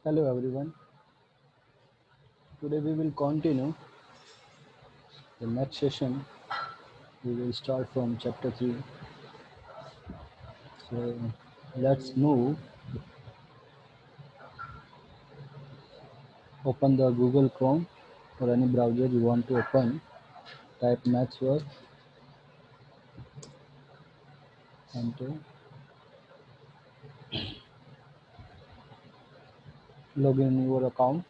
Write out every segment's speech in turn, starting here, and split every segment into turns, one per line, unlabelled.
Hello everyone. Today we will continue the next session. We will start from chapter 3. So let's move. Open the Google Chrome or any browser you want to open. Type Mathswork, enter. Log in your account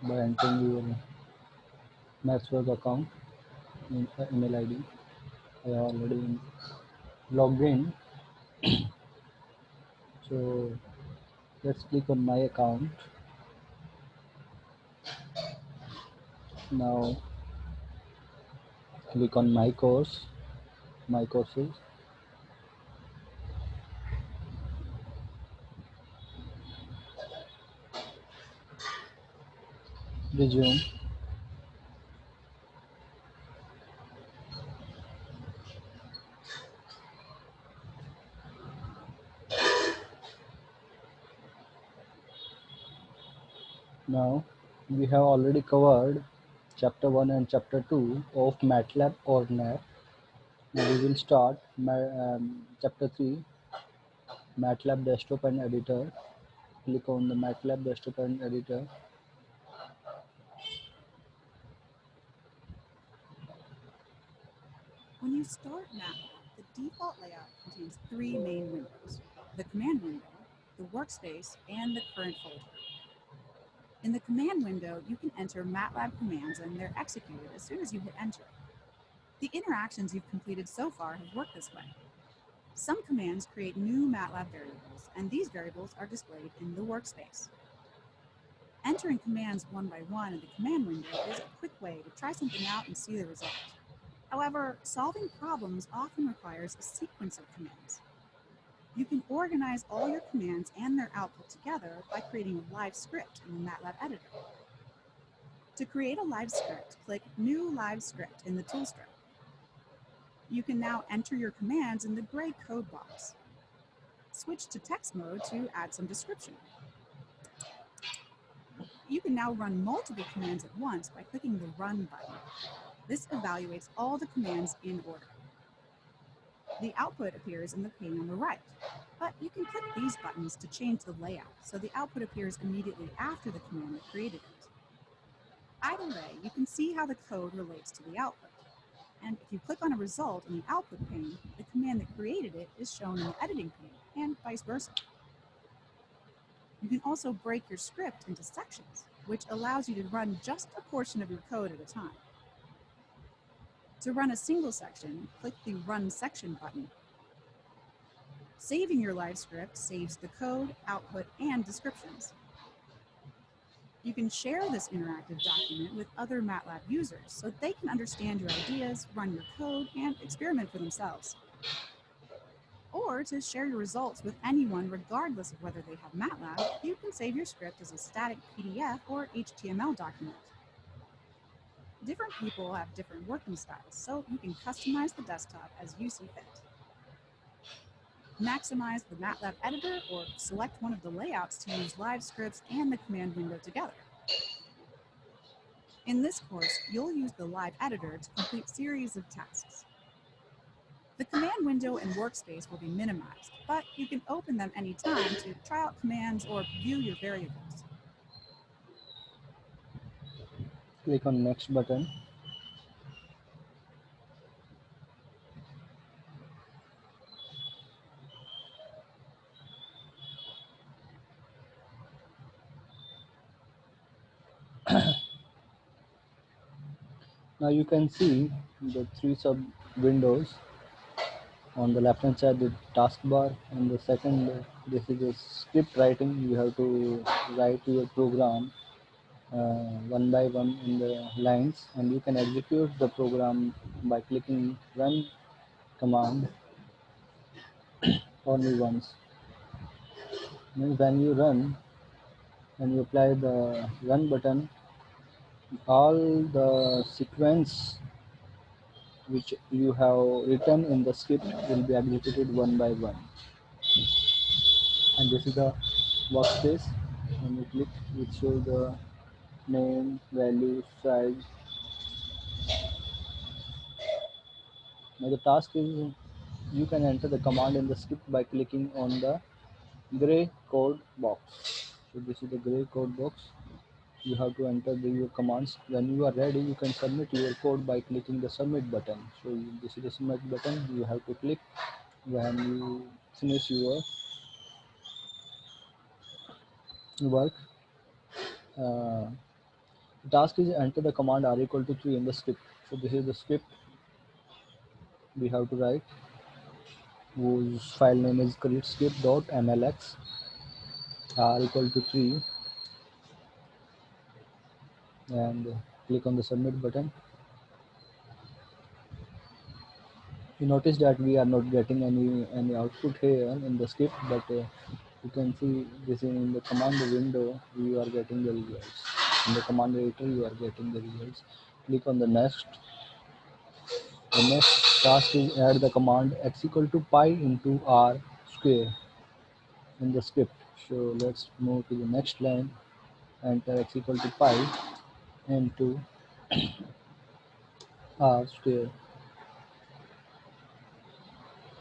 by entering your Mathswork account email ID. I already logged in. So let's click on my account. Now click on my course, my courses, resume. Now we have already covered chapter 1 and chapter 2 of MATLAB or NAP. Now we will start chapter 3, MATLAB desktop and editor. Click on the MATLAB desktop and editor.
When you start MATLAB, the default layout contains three main windows: the command window, the workspace, and the current folder. In the command window, you can enter MATLAB commands and they're executed as soon as you hit enter. The interactions you've completed so far have worked this way. Some commands create new MATLAB variables, and these variables are displayed in the workspace. Entering commands one by one in the command window is a quick way to try something out and see the result. However, solving problems often requires a sequence of commands. You can organize all your commands and their output together by creating a live script in the MATLAB editor. To create a live script, click New Live Script in the tool strip. You can now enter your commands in the gray code box. Switch to text mode to add some description. You can now run multiple commands at once by clicking the Run button. This evaluates all the commands in order. The output appears in the pane on the right, but you can click these buttons to change the layout so the output appears immediately after the command that created it. Either way, you can see how the code relates to the output. And if you click on a result in the output pane, the command that created it is shown in the editing pane, and vice versa. You can also break your script into sections, which allows you to run just a portion of your code at a time. To run a single section, click the Run Section button. Saving your live script saves the code, output, and descriptions. You can share this interactive document with other MATLAB users so they can understand your ideas, run your code, and experiment for themselves. Or to share your results with anyone regardless of whether they have MATLAB, you can save your script as a static PDF or HTML document. Different people have different working styles, so you can customize the desktop as you see fit. Maximize the MATLAB editor or select one of the layouts to use live scripts and the command window together. In this course, you'll use the live editor to complete series of tasks. The command window and workspace will be minimized, but you can open them anytime to try out commands or view your variables.
Click on next button. Now you can see the three sub windows. On the left hand side the taskbar, and the second this is a script writing. You have to write your program one by one in the lines, and you can execute the program by clicking run command only once. Means when you run and you apply the run button, all the sequence which you have written in the script will be executed one by one. and this is the workspace. When you click, it shows the name, value, size. Now the task is you can enter the command in the script by clicking on the gray code box. So this is the gray code box. You have to enter your commands. When you are ready, you can submit your code by clicking the submit button. So this is the submit button. You have to click when you finish your work. Uh, the task is enter the command r equal to 3 in the script. So this is the script we have to write, whose file name is createscript.mlx. R equal to 3, and click on the submit button. You notice that we are not getting any output here in the script, but you can see this in the command window. You are getting the results. In the command editor, you are getting the results. Click on the next. The next task is add the command x equal to pi into r square in the script. So let's move to the next line. Enter x equal to pi into r square.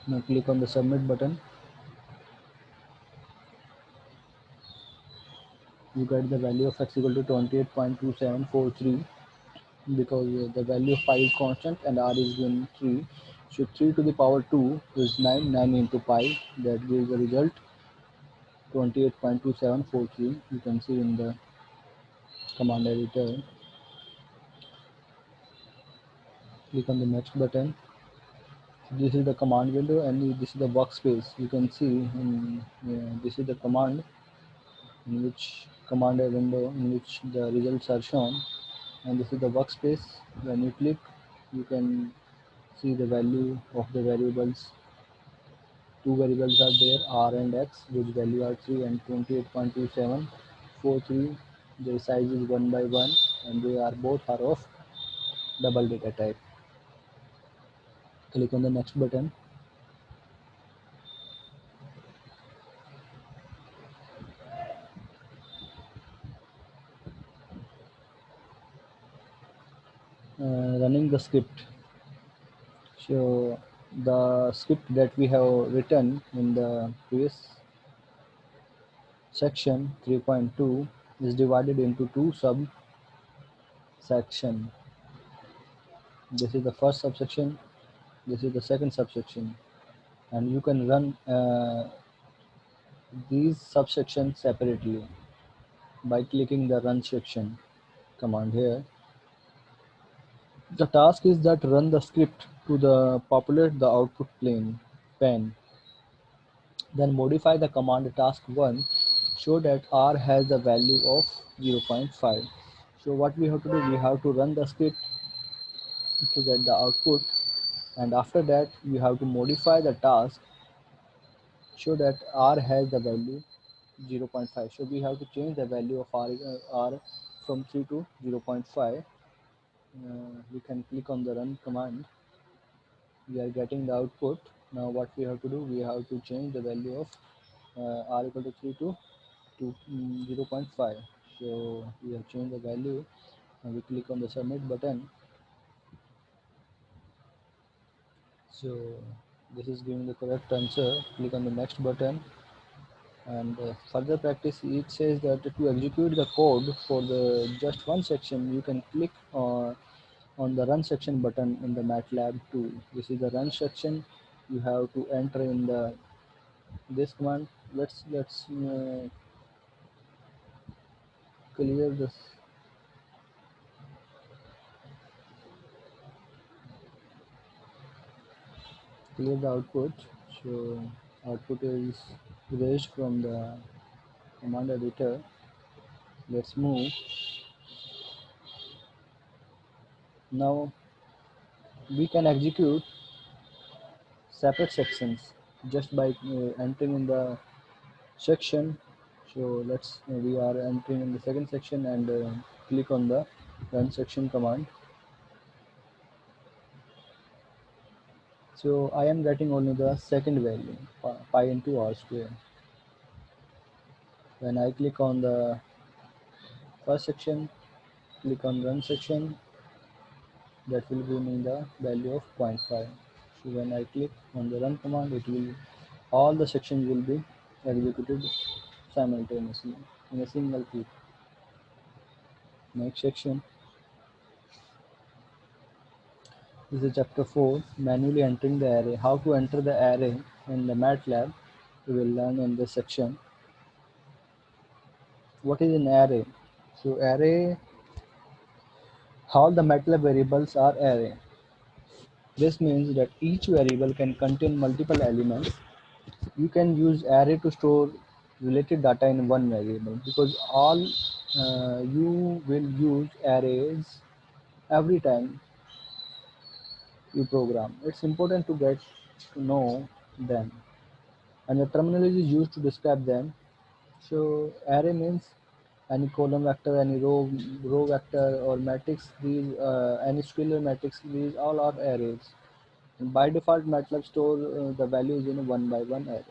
Now click on the submit button. You get the value of x equal to 28.2743, because the value of pi is constant and r is given 3. So 3 to the power 2 is 9. 9 into pi, that gives the result 28.2743. You can see in the command editor. Click on the next button. This is the command window, and this is the workspace. You can see this is the command in which command window in which the results are shown, and this is the workspace. When you click, you can see the value of the variables. Two variables are there, r and x, which value are 3 and 28.2743. Their size is 1 by 1, and they are both are of double data type. Click on the next button. Running the script. So the script that we have written in the previous section 3.2 is divided into two subsection. This is the first subsection. This is the second subsection, and you can run these subsections separately by clicking the run section command here. The task is that run the script to the populate the output pane. Then modify the command task 1 so that r has the value of 0.5. So what we have to do, we have to run the script to get the output, and after that you have to modify the task so that r has the value 0.5. So we have to change the value of r from 3 to 0.5. We can click on the run command. We are getting the output. Now what we have to do, we have to change the value of r equal to 3 to 0.5. So we have changed the value, and we click on the submit button. So this is giving the correct answer. Click on the next button, and further practice, it says that to execute the code for the just one section, you can click on the run section button in the MATLAB tool. This is the run section. You have to enter in the this command. Let's clear this, clear the output. So output is erased from the command editor. Let's move. Now we can execute separate sections just by entering in the section. So we are entering in the second section, and click on the run section command. So I am getting only the second value, pi into r square. When I click on the first section, click on run section, that will give me the value of 0.5. So when I click on the run command, it will all the sections will be executed simultaneously in a single click. Next section, this is chapter 4, manually entering the array. How to enter the array in the MATLAB, we will learn in this section. What is an array? So array, all the MATLAB variables are array. This means that each variable can contain multiple elements. You can use array to store related data in one variable, because all you will use arrays every time you program. It's important to get to know them, and the terminology is used to describe them. So array means any column vector, any row vector or matrix. These any scalar matrix. These all are arrays. And by default, MATLAB store the values in a one by one array,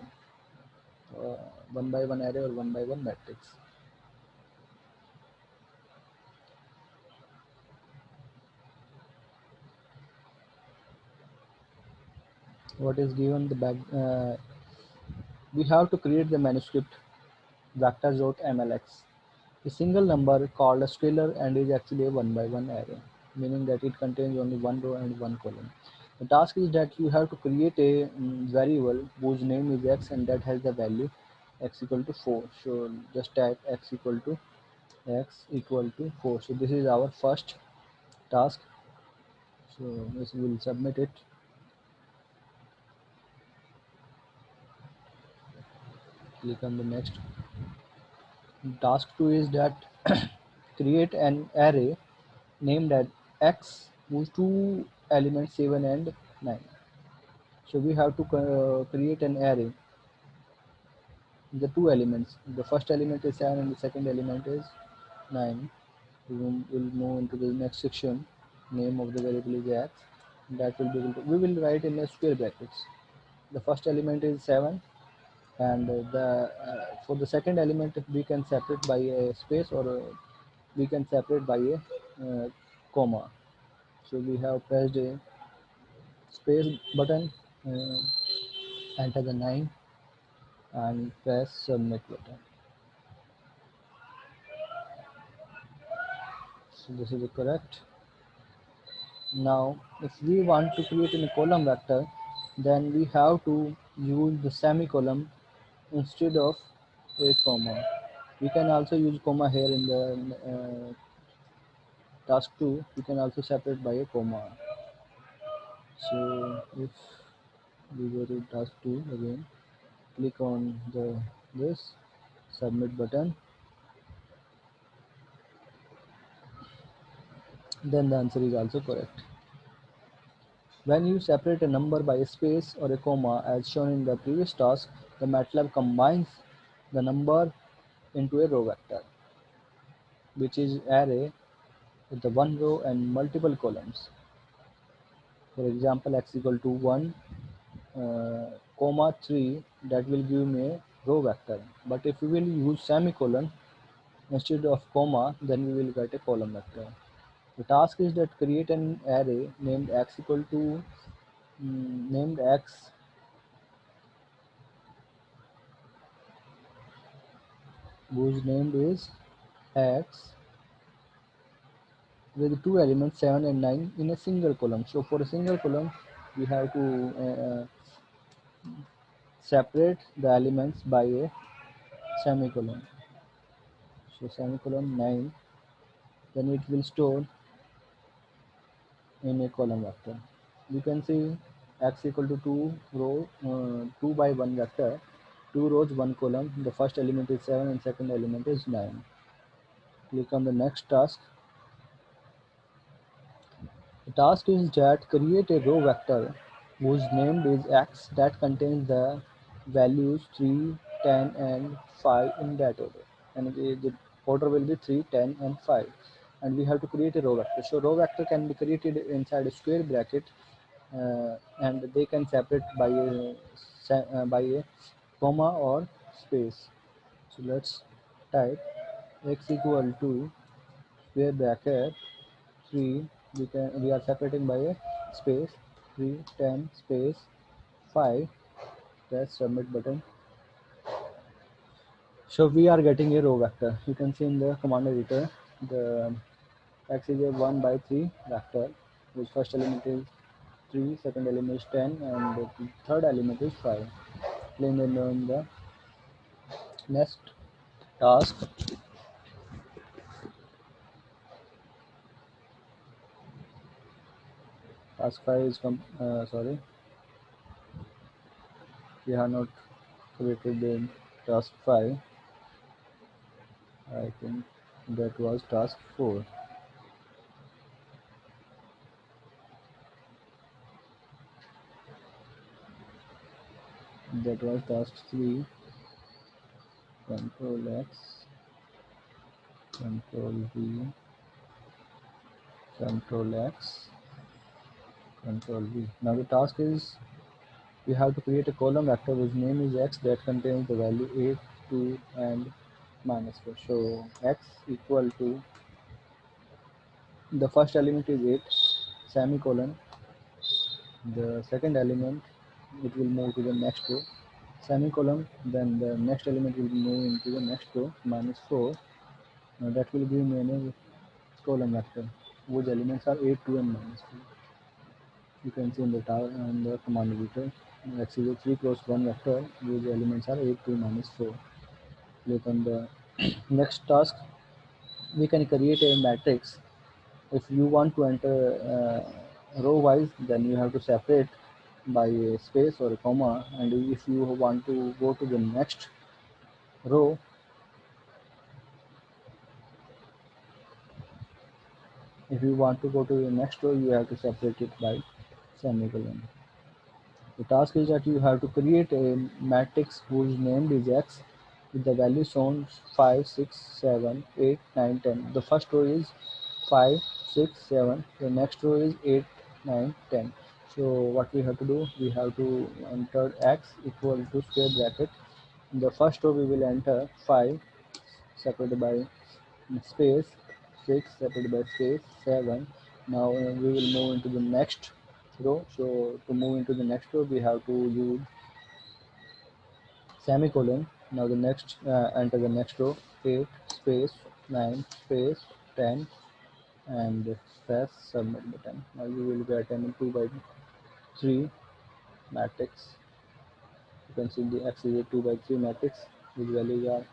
uh, one by one array or one by one matrix. What is given the back? We have to create the manuscript vectors.mlx. A single number called a scalar and is actually a one by one array, meaning that it contains only one row and one column. The task is that you have to create a variable whose name is x and that has the value x equal to 4. So just type x equal to 4. So this is our first task. So this will submit it. Click on the next. Task 2 is that create an array named as x whose two elements 7 and 9. So we have to create an array. The two elements. The first element is 7 and the second element is 9. We'll move into the next section. Name of the variable is x. That will be able to, we will write in a square brackets. The first element is 7, and the for the second element we can separate by a space, or we can separate by a comma. So we have pressed a space button, uh, enter the 9 and press submit button. So this is correct. Now if we want to create a column vector, then we have to use the semicolon instead of a comma. We can also use comma here in the task 2. We can also separate by a comma. So if we go to task 2 again, click on the this submit button, then the answer is also correct. When you separate a number by a space or a comma as shown in the previous task, the MATLAB combines the number into a row vector, which is array with the one row and multiple columns. For example, x equal to 1, comma 3, that will give me a row vector. But if we will use semicolon instead of comma, then we will get a column vector. The task is that create an array named x equal to named x whose name is x with two elements 7 and 9 in a single column. So for a single column, we have to separate the elements by a semicolon. So semicolon 9, then it will store in a column vector. You can see x equal to 2 row 2 by 1 vector, 2 rows 1 column. The first element is 7 and second element is 9. Click on the next task. The task is that create a row vector whose name is x that contains the values 3, 10 and 5 in that order. And the order will be 3, 10 and 5. And we have to create a row vector. So row vector can be created inside a square bracket, and they can separate by a comma or space. So let's type x equal to square bracket 3, we are separating by a space, 3 10 space 5, press submit button. So we are getting a row vector. You can see in the command editor the x is a 1 by 3 vector, whose first element is 3, second element is 10, and the third element is 5. Then in the next task, task 5 is sorry, we have not created the task 5. I think that was task 4. That was task 3. Control X, Control V, Control X, Control V. Now the task is we have to create a column vector whose name is x that contains the value 8, 2, and -4. So x equal to the first element is 8, semicolon. The second element, it will move to the next row, semicolon. Then the next element will move into the next row, -4. Now that will give me a column vector whose elements are 8, 2, and -4. You can see in the command editor, x is a 3 cross 1 vector whose elements are 8, 2, -4. Click on the next task. We can create a matrix. If you want to enter row wise, then you have to separate by a space or a comma, and if you want to go to the next row, you have to separate it by semicolon. The task is that you have to create a matrix whose name is x with the values shown 5, 6, 7, 8, 9, 10. The first row is 5, 6, 7. The next row is 8, 9, 10. So what we have to do, we have to enter x equal to square bracket. In the first row we will enter 5 separated by space, 6 separated by space, 7. Now we will move into the next row. So to move into the next row we have to use semicolon. Now the next enter the next row, 8 space 9 space 10, and press submit button. Now you will get an 2 by 3 matrix. You can see the x is a 2 by 3 matrix with values are,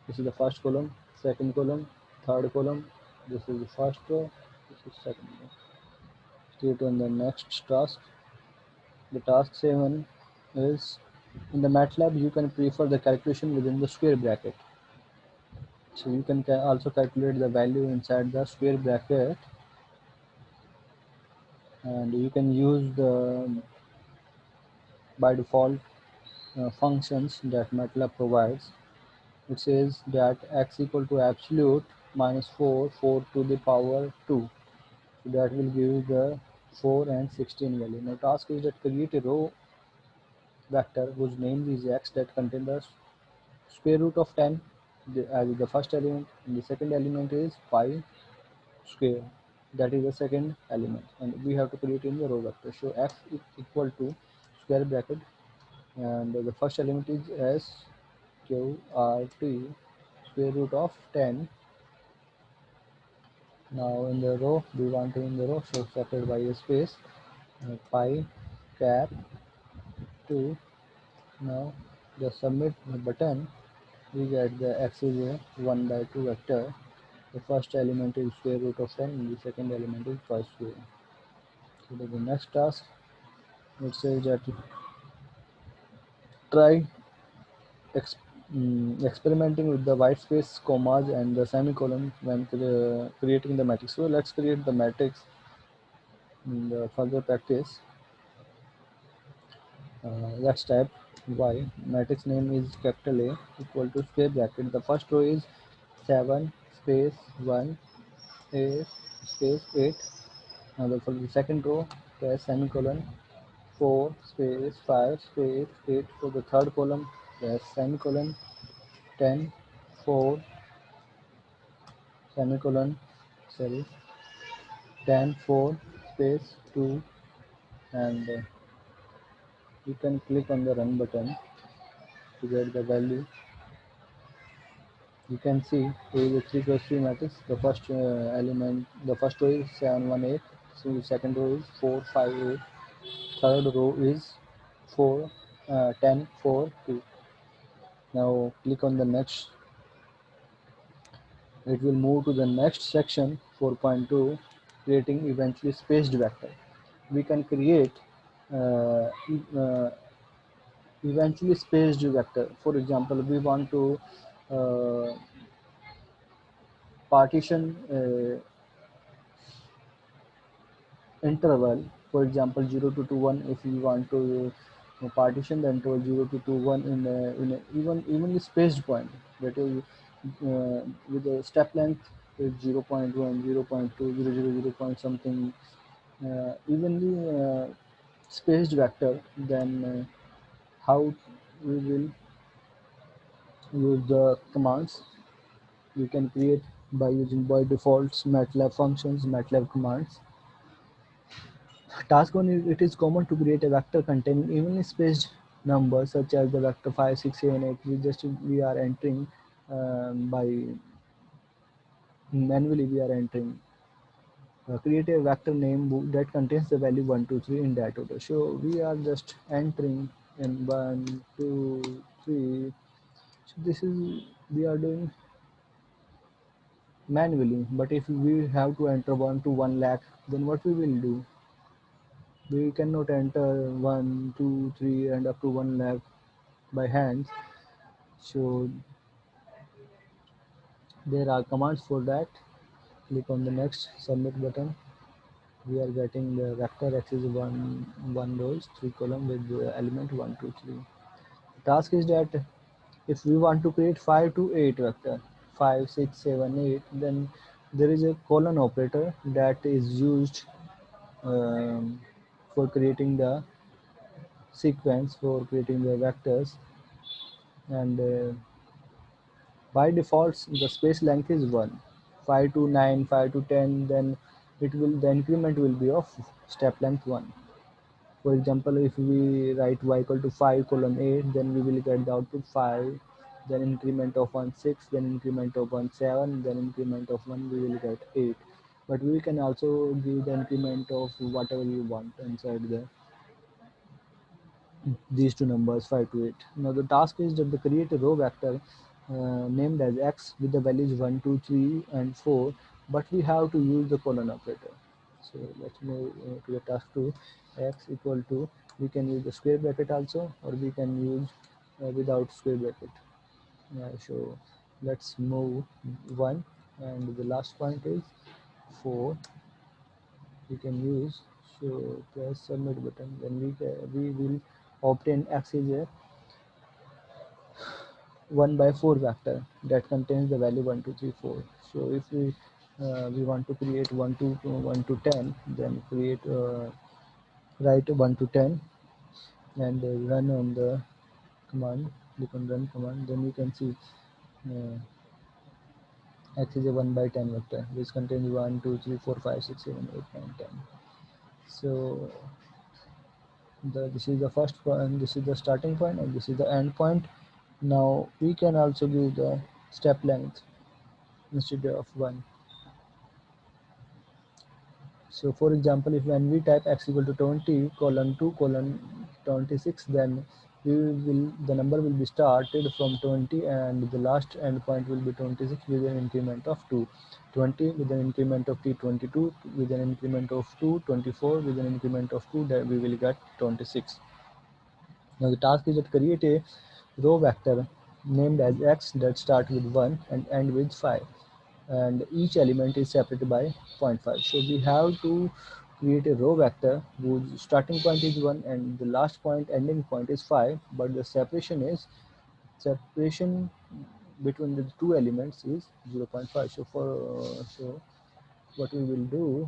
this is the first column, second column, third column, this is the first row, this is second row. Straight on the next task. The task 7 is, in the MATLAB you can prefer the calculation within the square bracket. So you can also calculate the value inside the square bracket, and you can use the by default functions that MATLAB provides. It says that x equal to absolute minus 4, 4 to the power 2. So that will give you the 4 and 16 value. Now task is that create a row vector whose name is x that contains the square root of 10 as the first element, and the second element is 5 square, that is the second element, and we have to create in the row vector. So x is equal to square bracket, and the first element is s q r t square root of 10. Now in the row we want to in the row, so separated by a space, pi cap 2. Now the submit button, we get the x is a 1 by 2 vector. The first element is square root of 10, and the second element is 5 square. So the next task, it says that try ex experimenting with the white space, commas, and the semicolon when creating the matrix. So let's create the matrix in the further practice. Let's type y. Matrix name is capital A equal to square bracket. The first row is 7 space 1 a space 8. Now for the second row, press semicolon 4 space 5 space 8. For the third column, press semicolon 10 4 semicolon, sorry, 10 4 space 2, and you can click on the run button to get the value. You can see here is a 3 cross 3 matrix. The first element, the first row is 7 1 8. So the second row is 4 5 8. Third row is 4 10 4 2. Now click on the next. It will move to the next section 4.2, creating eventually spaced vector. We can create uh, uh, eventually spaced vector. For example, we want to uh, partition interval, for example 0 to 1. If we want to partition the interval 0 to 1 in a evenly spaced point, that is with a step length is 0 0.1 0 0.2 0 0 0 point something, evenly spaced vector, then how we will use the commands we can create by using by defaults MATLAB functions, MATLAB commands. Task 1 is it is common to create a vector containing evenly spaced numbers such as the vector 5, 6, 7, 8. We are entering by manually we are entering. Create a vector name that contains the value 1, 2, 3 in that order. So we are just entering in 1, 2, 3. So this is we are doing manually. But if we have to enter 1 to 1 lakh, then what we will do? We cannot enter 1, 2, 3 and up to 1 lakh by hands. So there are commands for that. Click on the next submit button. We are getting the vector x is one rows 3 column with the element 1 2 3. The task is that if we want to create 5 to 8 vector, 5 6 7 8, then there is a colon operator that is used for creating the sequence, for creating the vectors, and by default the space length is 1. 5 to 9, 5 to 10, then the increment will be of step length 1. For example, if we write y equal to 5 colon 8, then we will get the output 5, then increment of 1 6, then increment of 1 7, then increment of 1 we will get 8. But we can also give the increment of whatever we want inside these two numbers 5 to 8. Now the task is that to create a row vector named as x with the values 1, 2, 3 and 4, but we have to use the colon operator. So let's move to the task 2. X equal to, we can use the square bracket also, or we can use without square bracket. So let's move 1, and the last point is 4 we can use. So press submit button, then we will obtain x is a 1 by 4 vector that contains the value 1 2 3 4. So if we want to create 1 to 10, then create write 1 to 10 and run on the command. Click on run command, then you can see uh, x is a 1 by 10 vector which contains 1 2 3 4 5 6 7 8 9 10. So this is the first point, this is the starting point, and this is the end point. Now we can also give the step length instead of 1. So for example, if when we type x equal to 20 colon 2 colon 26, then the number will be started from 20 and the last endpoint will be 26 with an increment of 2. 20 with an increment of t, 22 with an increment of 2, 24 with an increment of 2, that we will get 26. Now the task is to create a row vector named as x that start with 1 and end with 5, and each element is separated by zero point 0.5. So we have to create a row vector whose starting point is 1 and the last point ending point is 5, but the separation between the two elements is 0 0.5. So what we will do,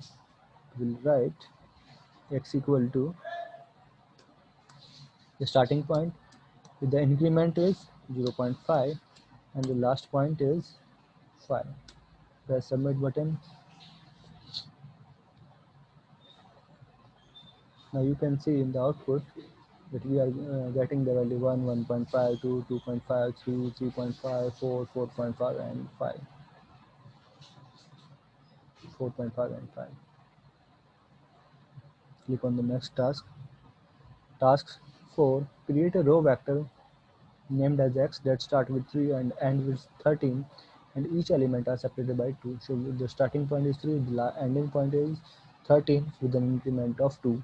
we'll write x equal to the starting point with the increment is 0 0.5 and the last point is 5. Press submit button. Now you can see in the output that we are getting the value 1, 1.5, 2, 2.5, 3, 3.5, 4, 4.5 and 5. 4.5 and 5. Click on the next task. Task 4. Create a row vector named as x that start with 3 and end with 13, and each element are separated by 2. So the starting point is 3, the ending point is 13 with an increment of 2.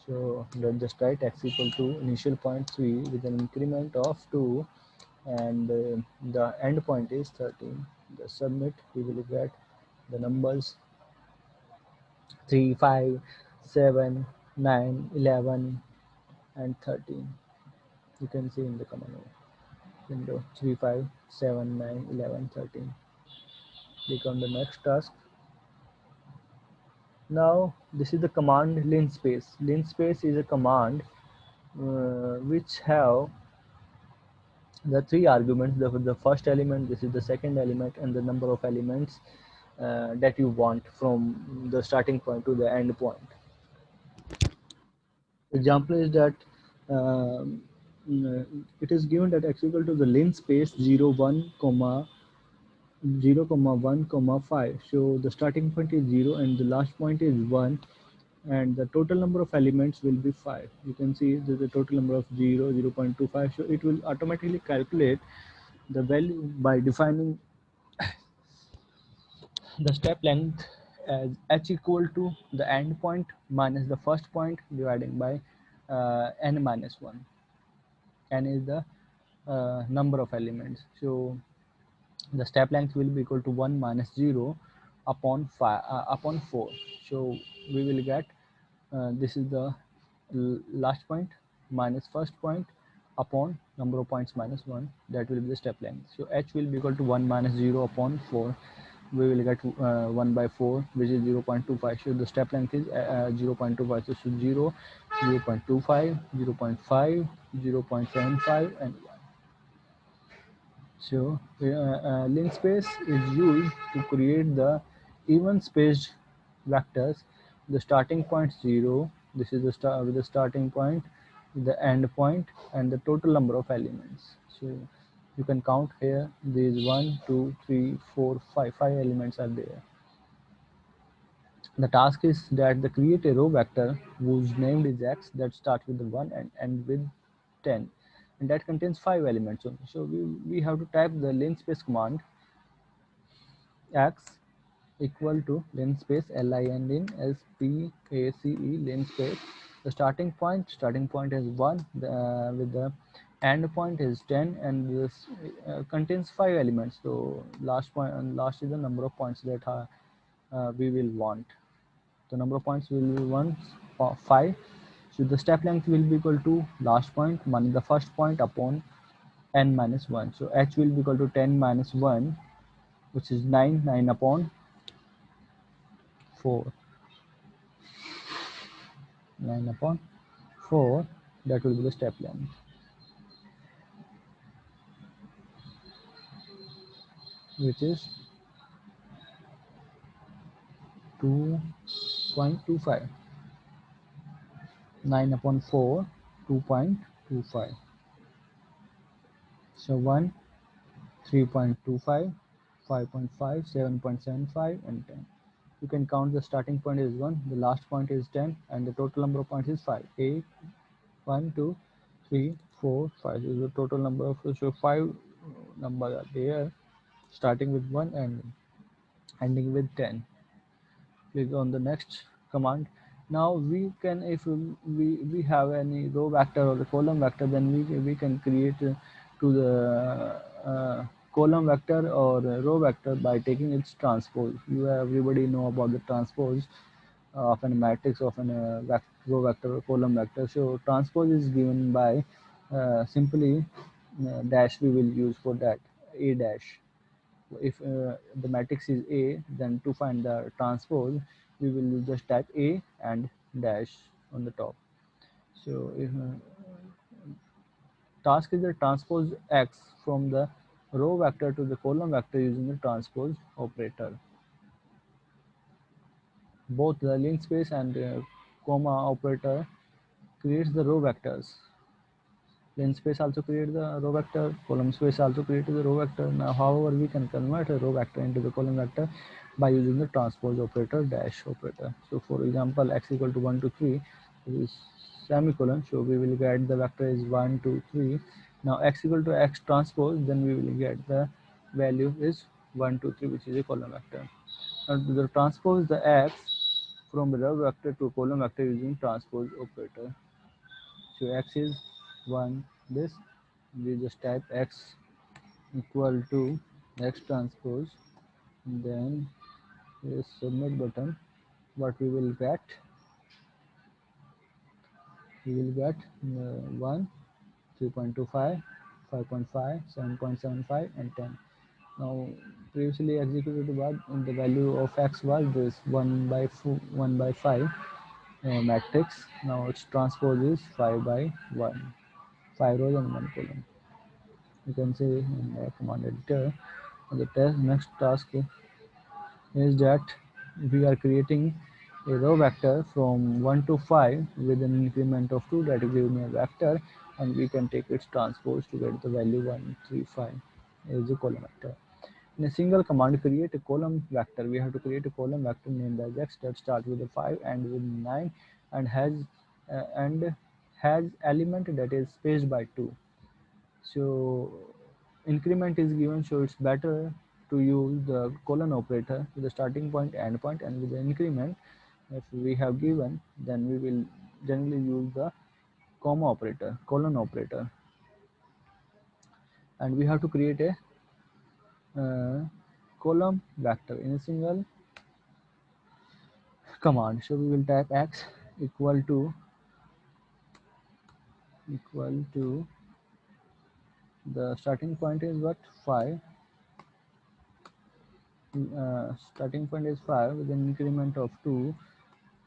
So let's just write x equal to initial point 3 with an increment of 2, and the end point is 13. The submit, we will get the numbers 3, 5, 7, 9, 11 and 13. You can see in the command window 3, 5, 7, 9, 11, 13. Click on the next task. Now this is the command linspace. Linspace is a command which have the three arguments. The first element, this is the second element, and the number of elements that you want from the starting point to the end point. Example is that it is given that x equal to the linspace 0, 1, comma 0, comma 1, comma 5. So the starting point is 0 and the last point is 1, and the total number of elements will be 5. You can see the total number of 0, 0.25. So it will automatically calculate the value by defining the step length as h equal to the end point minus the first point dividing by n minus 1. N is the number of elements. So the step length will be equal to 1 minus 0 upon 5 upon 4. So we will get this is the last point minus first point upon number of points minus 1, that will be the step length. So h will be equal to 1 minus 0 upon 4. We will get 1 by 4, which is 0.25. So the step length is 0.25. So 0, 0.25, 0.5, 0.75 and so linspace is used to create the even spaced vectors. The starting point 0, this is the start with the starting point, the end point, and the total number of elements. So you can count here. These 1, 2, 3, 4, 5. 5 elements are there. The task is that the create a row vector whose name is x that starts with the 1 and end with 10, and that contains 5 elements only. So we have to type the linspace command x equal to linspace linspace linspace. The starting point is 1, with the end point is 10, and this contains 5 elements. So last point and last is the number of points that we will want. The number of points will be 5. So the step length will be equal to last point minus the first point upon n minus 1. So h will be equal to 10 minus 1, which is 9, 9 upon 4. 9 upon 4, that will be the step length. Which is 2.25. 9 upon 4, 2.25. So 1, 3.25, 5.5, 7.75 and 10. You can count the starting point is 1, the last point is 10, and the total number of points is 5. 8, 1, 2, 3, 4, 5 is the total number of, so 5 numbers are there, starting with 1 and ending with 10. Click on the next command. Now we can, if we have any row vector or the column vector, then we can create to the column vector or row vector by taking its transpose. Everybody know about the transpose of a matrix of an row vector or column vector. So transpose is given by simply dash we will use for that, a dash. If the matrix is A, then to find the transpose, we will just type A and dash on the top. So if task is the transpose X from the row vector to the column vector using the transpose operator. Both the linspace and comma operator creates the row vectors. Linspace also creates the row vector, column space also creates the row vector. Now, however, we can convert a row vector into the column vector by using the transpose operator dash operator. So, for example, x equal to 1 to 3 is semicolon, so we will get the vector is 1 2 3. Now, x equal to x transpose, then we will get the value is 1 2 3, which is a column vector. Now, the transpose the x from the row vector to column vector using transpose operator. So x is 1, this we just type x equal to x transpose, then is submit button. What we will get, we will get 1 3.25 5.5 7.75 and 10. Now previously executed what the value of x was this 1 by 1 by 5 matrix. Now its transpose is 5 by 1, 5 rows and 1 column. You can say in the command editor. The next task is that we are creating a row vector from 1 to 5 with an increment of 2 that will give me a vector, and we can take its transpose to get the value 135 as a column vector. In a single command, create a column vector. We have to create a column vector named as x that starts with a 5 and with 9 and has element that is spaced by 2. So increment is given, so it's better to use the colon operator with the starting point, end point, and with the increment if we have given, then we will generally use the comma operator, colon operator. And we have to create a column vector in a single command. So we will type x equal to the starting point is what, 5, starting point is 5 with an increment of 2.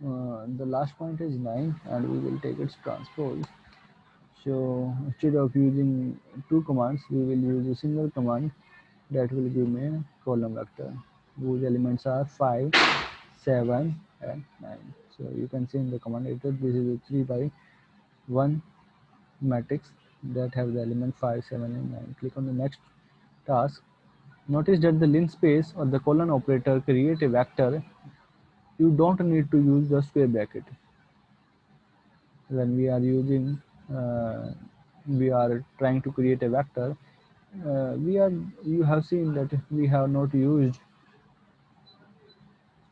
The last point is 9 and we will take its transpose. So instead of using two commands, we will use a single command that will give me a column vector whose elements are 5, 7 and 9. So you can see in the command editor this is a 3 by 1 matrix that have the element 5, 7 and 9. Click on the next task. Notice that the linspace or the colon operator create a vector. You don't need to use the square bracket when we are using we are trying to create a vector. You have seen that we have not used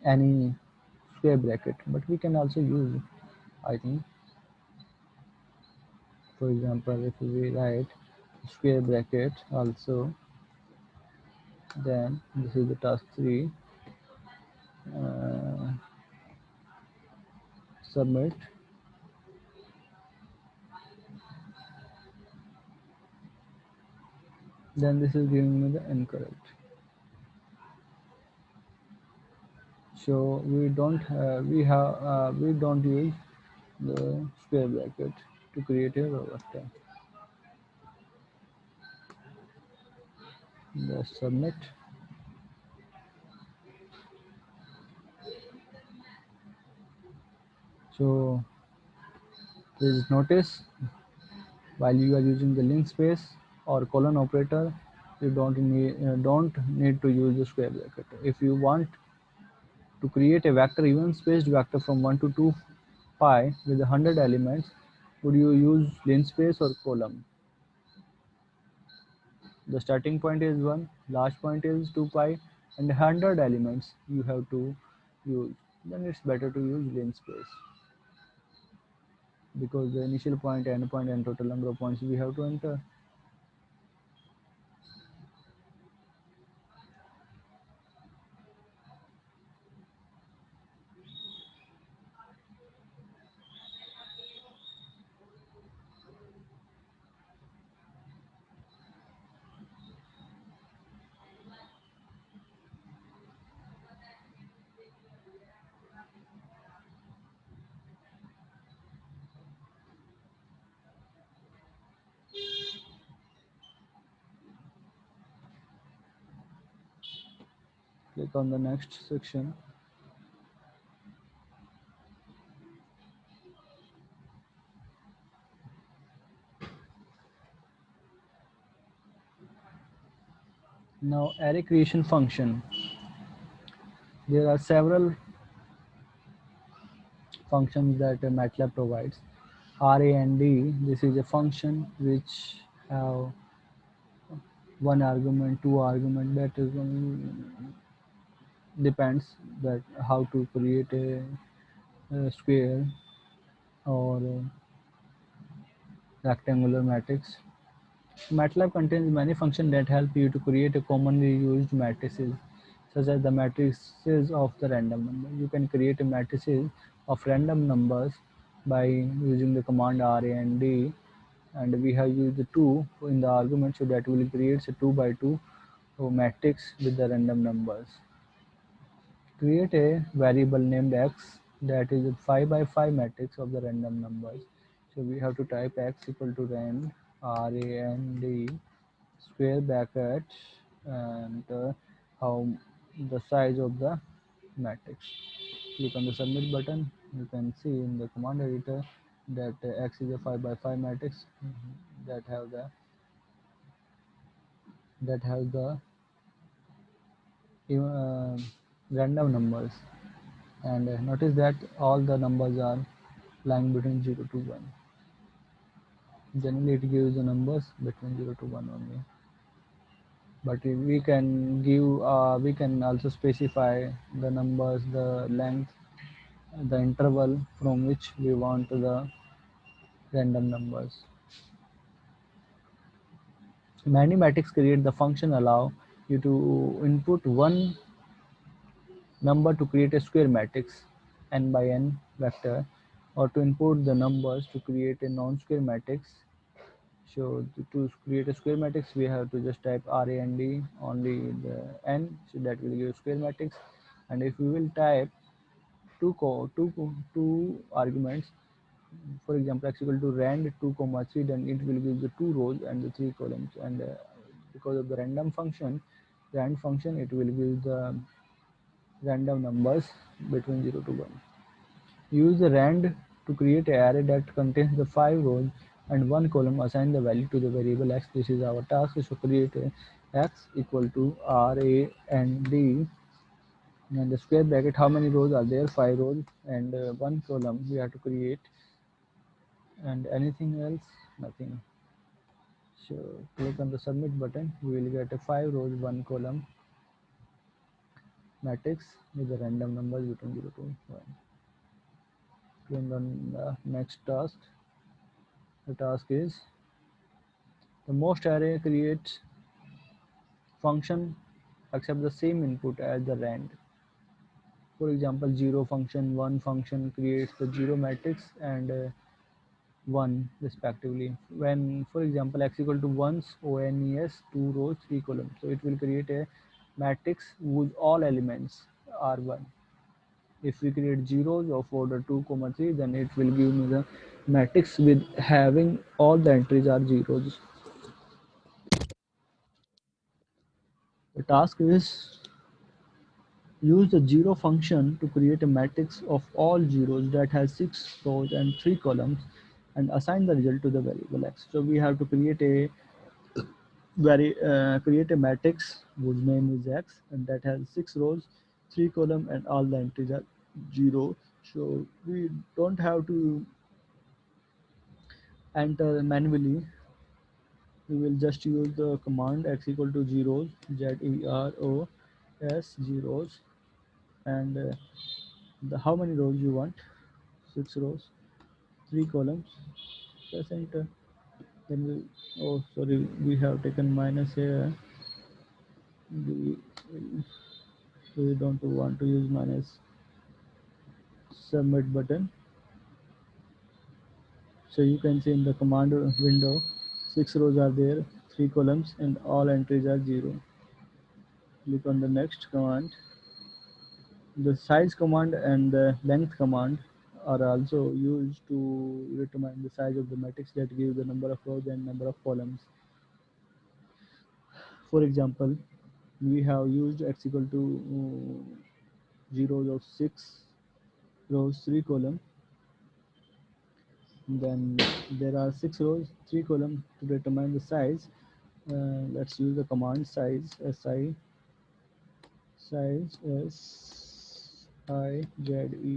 any square bracket, but we can also use, I think, for example, if we write square bracket also, then this is the task 3, uh, submit. Then this is giving me the incorrect. So we don't use the square bracket to create a row vector. Just submit. So please notice, while you are using the linspace or colon operator, you don't need to use the square bracket. If you want to create a vector, even spaced vector from 1 to 2 pi with 100 elements, would you use linspace or column? The starting point is 1, last point is 2 pi, and 100 elements you have to use. Then it's better to use linspace, because the initial point, end point, and total number of points we have to enter. Click on the next section. Now array creation function. There are several functions that MATLAB provides. RAND, this is a function which have one argument, two argument, that is depends that how to create a square or a rectangular matrix. MATLAB contains many functions that help you to create a commonly used matrices, such as the matrices of the random number. You can create a matrices of random numbers by using the command RAND, and we have used the 2 in the argument, so that will create a 2 by 2 matrix with the random numbers. Create a variable named x that is a 5 by 5 matrix of the random numbers. So we have to type x equal to rand, R-A-N-D, square bracket, and how the size of the matrix. Click on the submit button. You can see in the command editor that x is a 5 by 5 matrix that have the that have the uh, random numbers, and notice that all the numbers are lying between 0 to 1. Generally it gives the numbers between 0 to 1 only, but we can also specify the numbers, the length, the interval from which we want the random numbers. Many matrix create the function allow you to input one number to create a square matrix n by n vector, or to input the numbers to create a non-square matrix. So to create a square matrix, we have to just type RAND only the n, so that will give a square matrix. And if we will type two arguments, for example, x equal to rand 2 comma 3, then it will give the 2 rows and the 3 columns. And because of the random function, rand function, it will give the random numbers between 0 to 1. Use the rand to create an array that contains the 5 rows and 1 column. Assign the value to the variable x. This is our task, is to create a x equal to RAND, and the square bracket, how many rows are there, 5 rows, and 1 column we have to create, and anything else, nothing. So click on the submit button. We will get a 5 rows 1 column matrix with the random numbers between 0 to 1. Click on the next task. The task is the most array creates function accept the same input as the rand. For example, 0 function, 1 function creates the 0 matrix and 1 respectively. When, for example, x equal to 1's ONES 2 rows 3 columns, so it will create a matrix whose all elements are 1. If we create zeros of order 2 comma 3, then it will give me the matrix with having all the entries are zeros. The task is use the zero function to create a matrix of all zeros that has 6 rows and 3 columns, and assign the result to the variable x. So we have to create a matrix whose name is x, and that has 6 rows, 3 columns, and all the entries are 0. So we don't have to enter manually. We will just use the command x equal to zeros, zeros, zeros, and the how many rows you want, 6 rows, 3 columns, press enter. Then we, oh sorry, we have taken minus here. We, we don't want to use minus. Submit button. So you can see in the command window, 6 rows are there, 3 columns, and all entries are 0. Click on the next command. The size command and the length command are also used to determine the size of the matrix that gives the number of rows and number of columns. For example, we have used x equal to 0 of 6 rows 3 column. Then there are 6 rows 3 column to determine the size. Let's use the command size si size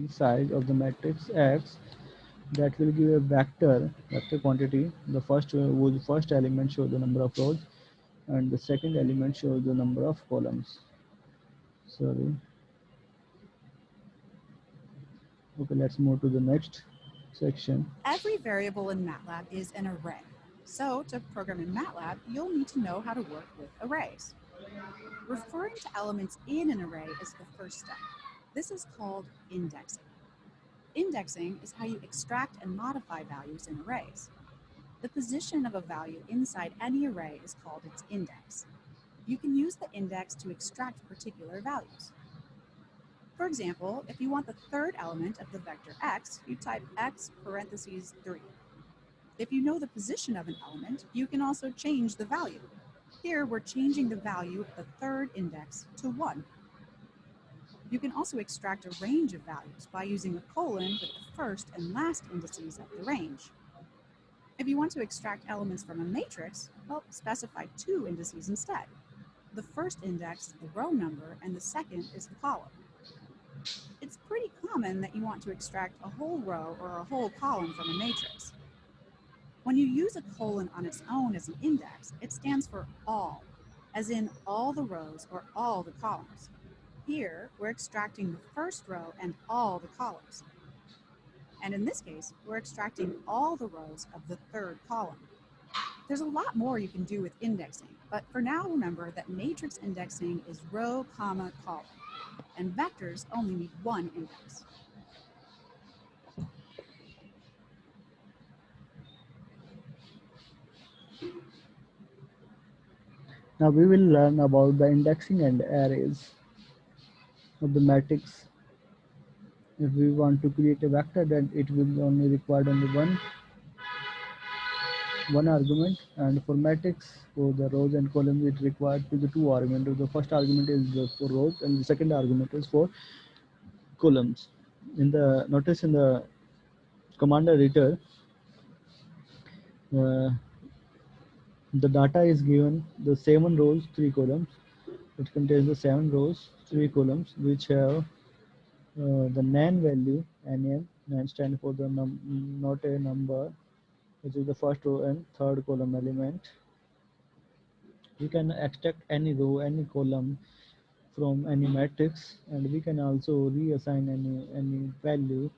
size of the matrix X that will give a vector quantity. The first element shows the number of rows, and the second element shows the number of columns. Sorry. Okay, let's move to the next section.
Every variable in MATLAB is an array. So to program in MATLAB, you'll need to know how to work with arrays. Referring to elements in an array is the first step. This is called indexing. Indexing is how you extract and modify values in arrays. The position of a value inside any array is called its index. You can use the index to extract particular values. For example, if you want the third element of the vector x, you type x parentheses 3. If you know the position of an element, you can also change the value. Here, we're changing the value of the third index to 1. You can also extract a range of values by using a colon with the first and last indices of the range. If you want to extract elements from a matrix, well, specify 2 indices instead. The first index is the row number, and the second is the column. It's pretty common that you want to extract a whole row or a whole column from a matrix. When you use a colon on its own as an index, it stands for all, as in all the rows or all the columns. Here, we're extracting the first row and all the columns. And in this case, we're extracting all the rows of the third column. There's a lot more you can do with indexing, but for now remember that matrix indexing is row, comma, column, and vectors only need one index.
Now we will learn about the indexing and arrays of the matrix. If we want to create a vector, then it will only require only one argument, and for matrix, for the rows and columns, it requires the two arguments. The first argument is for rows, and the second argument is for columns. Notice in the command editor, uh, the data is given the 7 rows, 3 columns. It contains the 7 rows, 3 columns, which have the nan value, nan stand for the not a number, which is the first row and third column element. We can extract any row, any column from any matrix, and we can also reassign any value,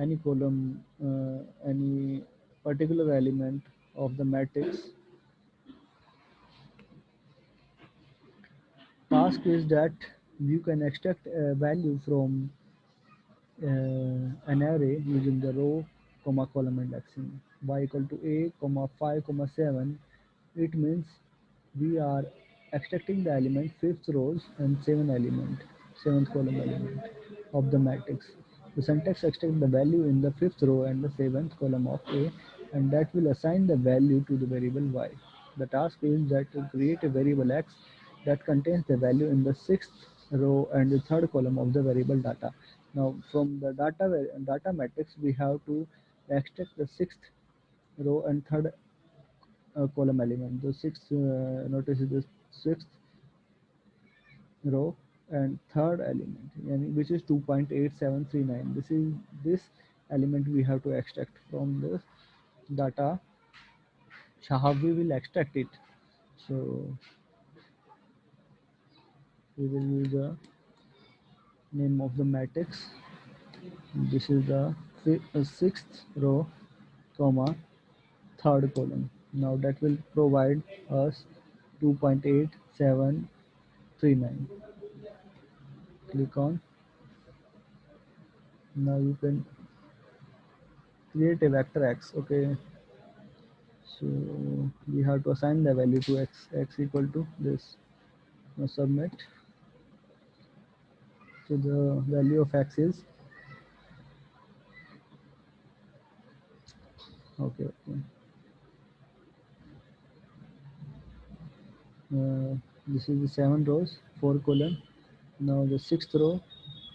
any column, any particular element of the matrix. Task is that you can extract a value from an array using the row, comma, column indexing. Y equal to a, comma, 5, comma, 7. It means we are extracting the element fifth rows and seventh column element of the matrix. The syntax extracts the value in the fifth row and the seventh column of A, and that will assign the value to the variable Y. The task is that to create a variable X that contains the value in the sixth row and the third column of the variable data. Now from the data matrix, we have to extract the sixth row and third column element. The sixth, notice the sixth row and third element, which is 2.8739. This element we have to extract from this data. So how we will extract it? So we will use the name of the matrix. This is the sixth row, comma, third column. Now that will provide us 2.8739. Click on. Now you can create a vector x. Okay, so we have to assign the value to x equal to this. Now submit. So the value of x is okay. This is the 7 rows, 4 column. Now the sixth row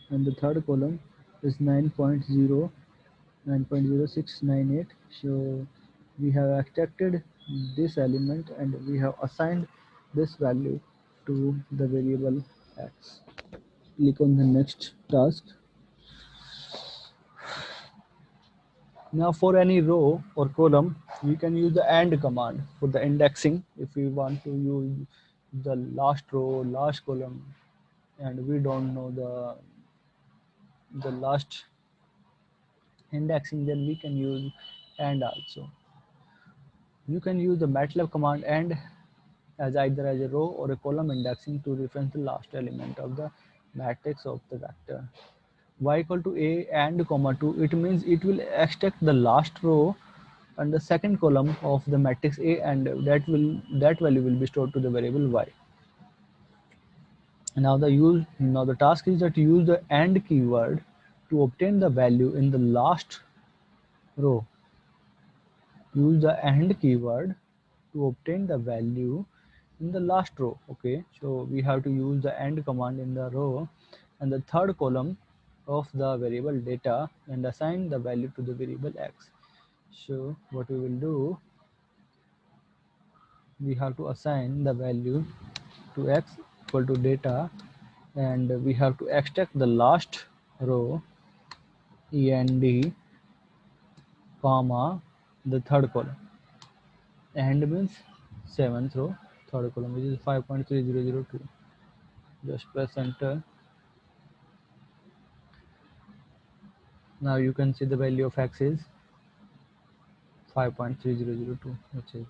and the third column is 9.0698. So we have extracted this element and we have assigned this value to the variable x. Click on the next task. Now for any row or column, we can use the AND command for the indexing. If we want to use the last row, last column, and we don't know the last indexing, then we can use AND also. You can use the MATLAB command AND as either as a row or a column indexing to reference the last element of the matrix of the vector. Y equal to a and comma 2, it means it will extract the last row and the second column of the matrix A, and that value will be stored to the variable y. Now the task is that use the AND keyword to obtain the value in the last row. Use the AND keyword to obtain the value in the last row. Okay, so we have to use the AND command in the row and the third column of the variable data and assign the value to the variable x. So what we will do, we have to assign the value to x equal to data, and we have to extract the last row end comma the third column. And means seventh row, third column, which is 5.3002. Just press enter. Now you can see the value of x is 5.3002, which is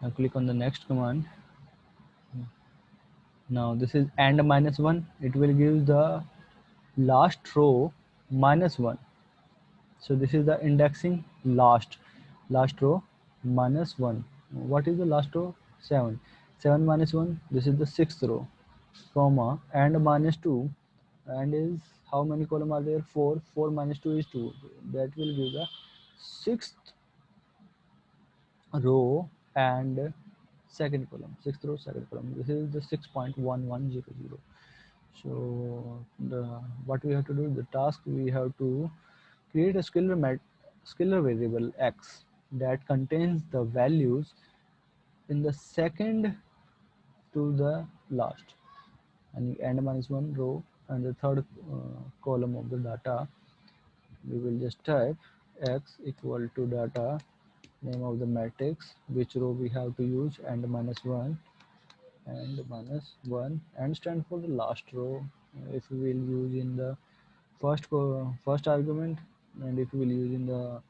now click on the next command. Now this is and minus 1, it will give the last row minus 1. So this is the indexing last row minus 1. What is the last row? 7. 7 minus 1, this is the sixth row, comma, and minus 2, and is how many column are there? 4. 4 minus 2 is 2. That will give the sixth row and second column, sixth row, second column. This is the 6.1100. So what we have to do, the task, we have to create a scalar variable x that contains the values in the second to the last, and minus 1 row and the third column of the data. We will just type x equal to data, name of the matrix, which row we have to use, and minus 1 and minus 1, and stand for the last row. If we will use in the first argument, and if we will use in the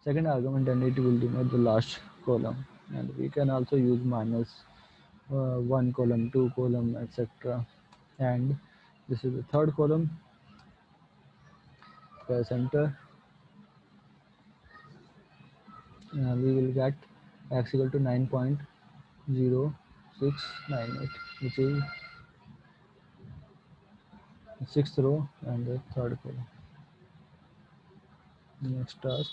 second argument, then it will denote the last column. And we can also use minus 1 column, 2 column, etc. And this is the third column. Press enter. We will get x equal to 9.0698, which is the sixth row and the third column. Next task.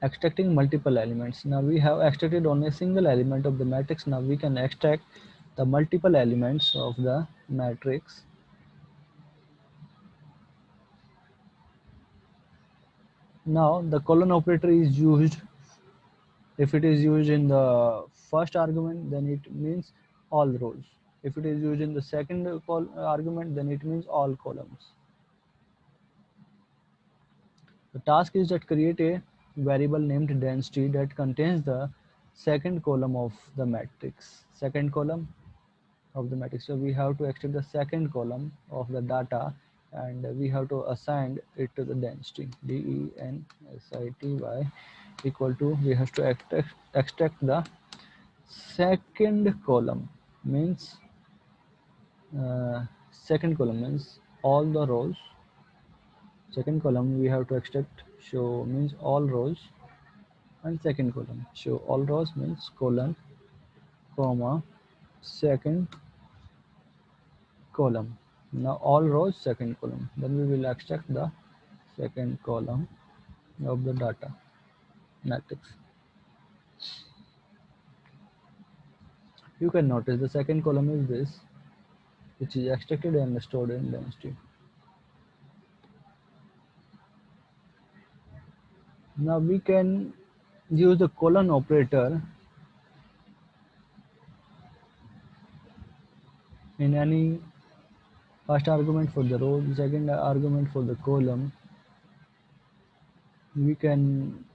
Extracting multiple elements. Now we have extracted only a single element of the matrix. Now we can extract the multiple elements of the matrix. Now the colon operator is used. If it is used in the first argument, then it means all rows. If it is used in the second argument, then it means all columns. The task is that create a variable named density that contains the second column of the matrix. Second column of the matrix. So we have to extract the second column of the data, and we have to assign it to the density, density equal to, we have to extract the second column, means second column means all the rows. Second column we have to extract, show means all rows, and second column show all rows means colon, comma, second column. Now all rows, second column. Then we will extract the second column of the data matrix. You can notice the second column is this, which is extracted and stored in density. Now we can use the colon operator in any first argument for the row, second argument for the column. We can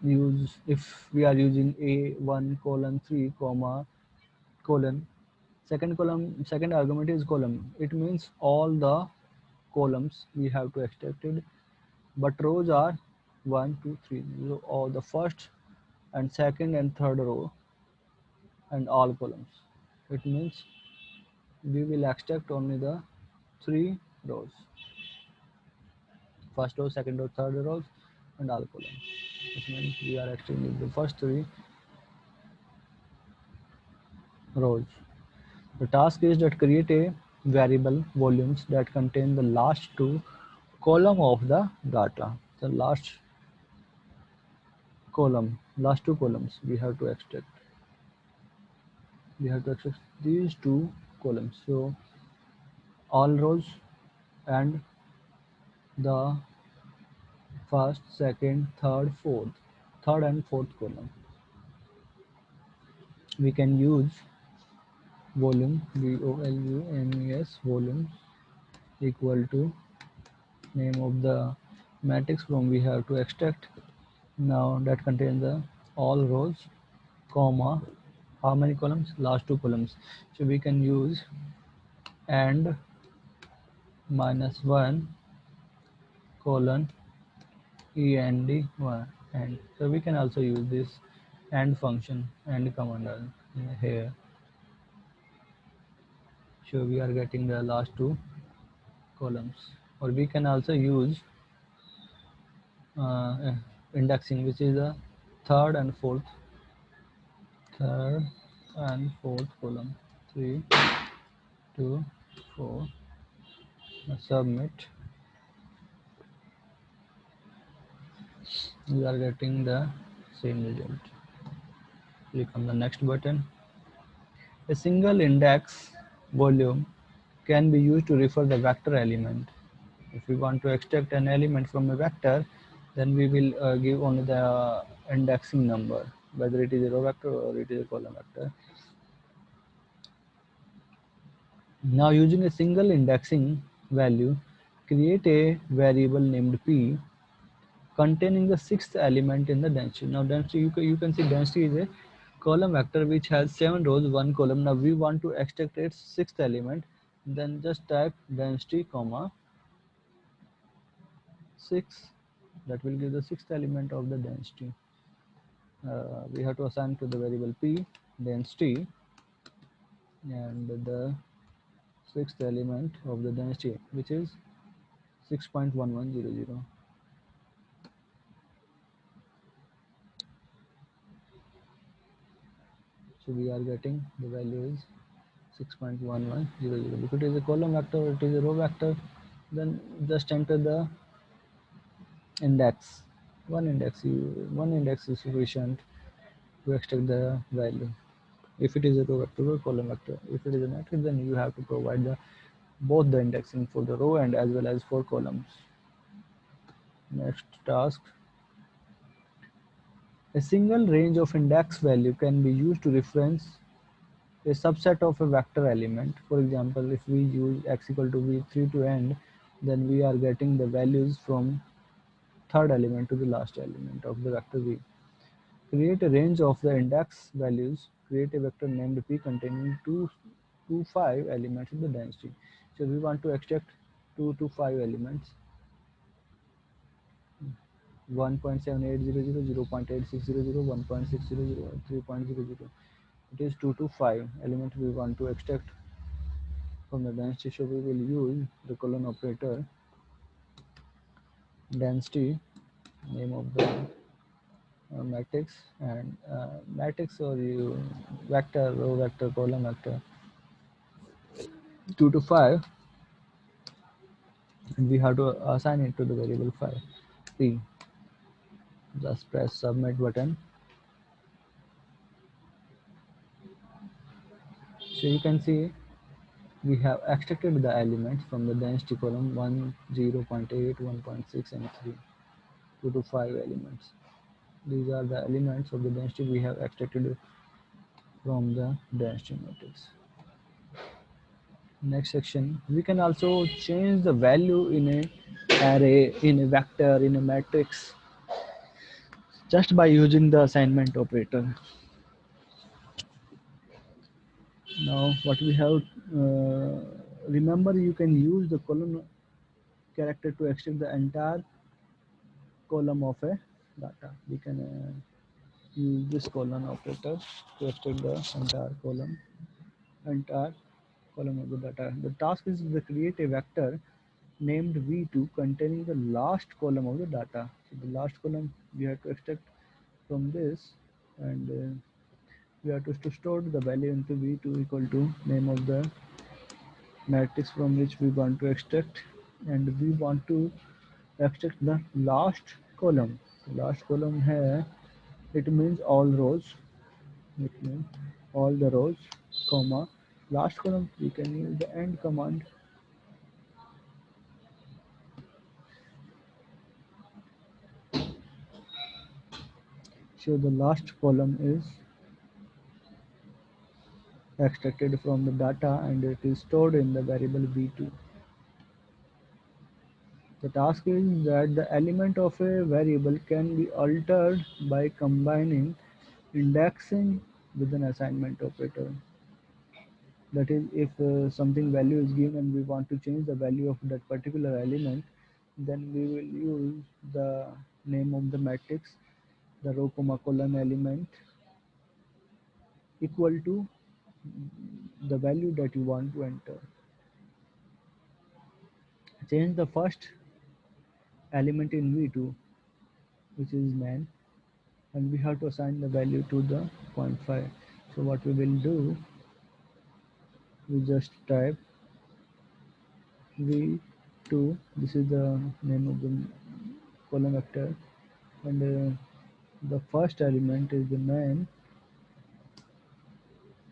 use, if we are using a1 colon 3 comma colon, second argument is column. It means all the columns we have to extract it, but rows are 1 2 3, so all the first and second and third row and all columns. It means we will extract only the three rows: first row, second row, third rows, and all columns. It means we are extracting the first three rows. The task is that create a variable volumes that contain the last two column of the data. The last two columns we have to extract. We have to extract these two columns. So all rows and the first, second, third and fourth column. We can use volume, volumes, volume equal to name of the matrix from we have to extract. Now that contains the all rows, comma, how many columns? Last two columns. So we can use and minus 1 colon and 1 and. So we can also use this and function and command here. So we are getting the last two columns, or we can also use indexing, which is the third and fourth column. 3 2 4. Submit. We are getting the same result. Click on the next button. A single index volume can be used to refer the vector element. If we want to extract an element from a vector, then we will give only the indexing number, whether it is a row vector or it is a column vector. Now using a single indexing value, create a variable named p containing the sixth element in the density. Now density, you can see density is a column vector which has 7 rows, 1 column. Now we want to extract its sixth element, then just type density comma 6. That will give the sixth element of the density. We have to assign to the variable p density and the sixth element of the density, which is 6.1100. So we are getting the value is 6.1100. If it is a column vector or it is a row vector, then just enter the index. One index is sufficient to extract the value. If it is a row vector or column vector, if it is a matrix, then you have to provide the both the indexing for the row and as well as for columns. Next task. A single range of index value can be used to reference a subset of a vector element. For example, if we use x equal to v3 to end, then we are getting the values from third element to the last element of the vector v. Create a range of the index values. Create a vector named p containing 2 to 5 elements in the density. So we want to extract 2 to 5 elements. 1.7800, 0.8600, 1.600, 3.00. It is 2 to 5 elements we want to extract from the density. So we will use the colon operator, density, name of the matrix, and matrix or you vector, row vector, column vector, 2 to 5, and we have to assign it to the variable 5 p. Just press submit button. So you can see we have extracted the elements from the density column 1, 0.8, 1.6 and 3. 2 to 5 elements. These are the elements of the density we have extracted from the density matrix. Next section, we can also change the value in a array, in a vector, in a matrix, just by using the assignment operator. Now what we have, remember, you can use the column character to extract the entire column of a data. We can use this column operator to extract the entire column of the data. The task is to create a vector named v2 containing the last column of the data. So the last column we have to extract from this, and we have to store the value into v2 equal to name of the matrix from which we want to extract, and we want to extract the last column. The last column here, it means all rows. It means all the rows, comma, last column. We can use the end command. So the last column is extracted from the data and it is stored in the variable v2. The task is that the element of a variable can be altered by combining indexing with an assignment operator. That is, if something value is given and we want to change the value of that particular element, then we will use the name of the matrix, the row comma column element equal to the value that you want to enter. Change the first element in v2, which is man, and we have to assign the value to the 0.5. So what we will do, we just type v2, this is the name of the column vector, and the first element is the man,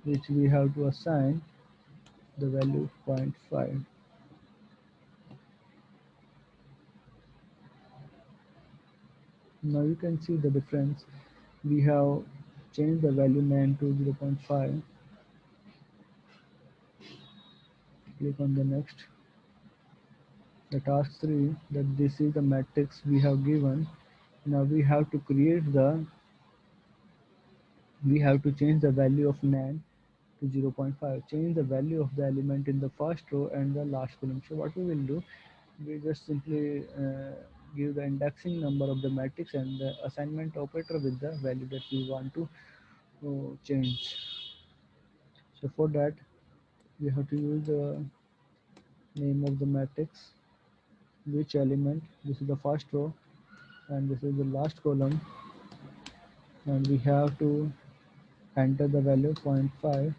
which we have to assign the value 0.5. Now you can see the difference. We have changed the value man to 0.5. Click on the next. The task 3, that this is the matrix we have given. Now we have to change the value of nan to 0.5. Change the value of the element in the first row and the last column. So what we will do, we just simply give the indexing number of the matrix and the assignment operator with the value that we want to change. So for that, we have to use the name of the matrix, which element, this is the first row and this is the last column, and we have to enter the value 0.5,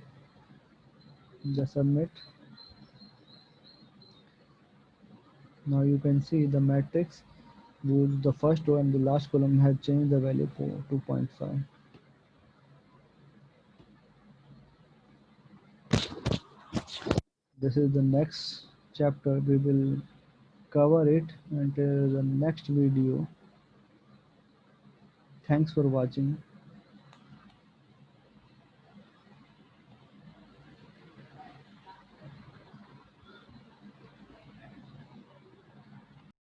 the submit. Now you can see the matrix with the first row and the last column has changed the value to 2.5. This is the next chapter. We will cover it until the next video. Thanks for watching.